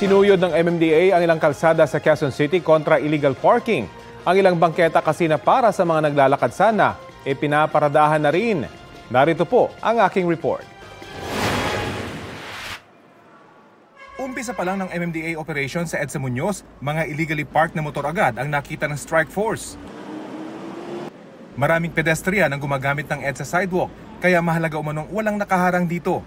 Isinuyod ng MMDA ang ilang kalsada sa Quezon City kontra illegal parking. Ang ilang bangketa kasi na para sa mga naglalakad sana, pinaparadahan na rin. Narito po ang aking report. Umpisa pa lang ng MMDA operation sa EDSA Muñoz, mga illegally parked na motor agad ang nakita ng strike force. Maraming pedestrian ang gumagamit ng EDSA sidewalk, kaya mahalaga umanong walang nakaharang dito.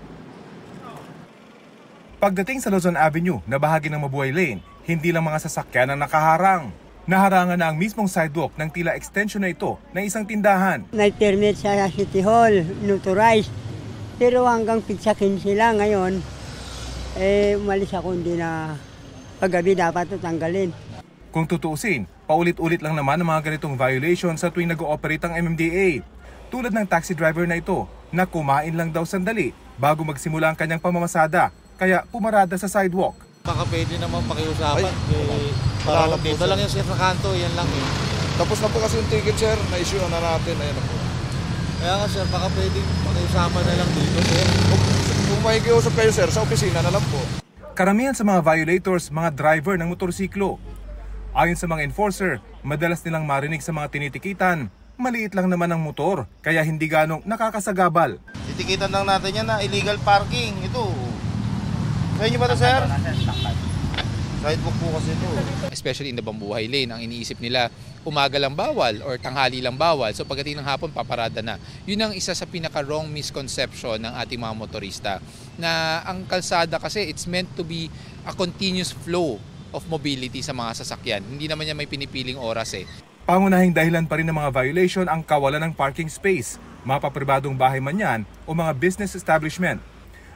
Pagdating sa Luzon Avenue na bahagi ng Mabuhay Lane, hindi lang mga sasakyan ang nakaharang. Naharangan na ang mismong sidewalk ng tila extension na ito ng isang tindahan. Nag-permit sa City Hall, notarized. Pero hanggang pizzakin sila ngayon, umalis ako, hindi na paggabi dapat tanggalin. Kung tutuusin, paulit-ulit lang naman ang mga ganitong violation sa tuwing nag-ooperate ang MMDA. Tulad ng taxi driver na ito na kumain lang daw sandali bago magsimula ang kanyang pamamasada, kaya pumarada sa sidewalk. Baka pwede naman pakiusapan. Parang dito lang yung sir na kanto, yan lang eh. Tapos na po kasi yung ticket sir, na-issue na natin, ayan na po. Kaya nga sir, baka pwede pakiusapan na lang dito sir. Kung makikiusap kayo sir, sa opisina na lang po. Karamihan sa mga violators, mga driver ng motorsiklo. Ayon sa mga enforcer, madalas nilang marinig sa mga tinitikitan, maliit lang naman ang motor, kaya hindi ganong nakakasagabal. Titikitan lang natin yan na illegal parking. Ito. Sa inyo ba ito sir? Sidewalk po kasi ito. Especially in the Mabuhay Lane, ang iniisip nila, umaga lang bawal or tanghali lang bawal. So pagdating ng hapon, paparada na. Yun ang isa sa pinaka-wrong misconception ng ating mga motorista. Na ang kalsada kasi, it's meant to be a continuous flow of mobility sa mga sasakyan. Hindi naman yan may pinipiling oras eh. Pangunahing dahilan pa rin ng mga violation ang kawalan ng parking space, mapapribadong bahay man yan o mga business establishment.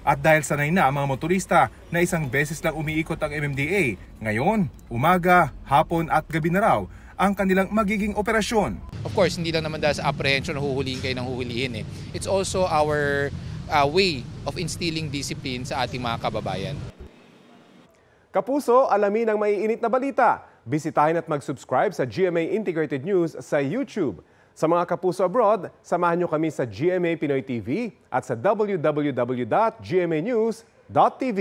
At dahil sanay na ang mga motorista na isang beses lang umiikot ang MMDA, ngayon, umaga, hapon at gabi na raw ang kanilang magiging operasyon. Of course, hindi lang naman dahil sa apprehension na huhulihin kayo ng huhulihin eh. It's also our way of instilling discipline sa ating mga kababayan. Kapuso, alamin ang maiinit na balita. Bisitahin at mag-subscribe sa GMA Integrated News sa YouTube. Sa mga kapuso abroad, samahan nyo kami sa GMA Pinoy TV at sa www.gmanews.tv.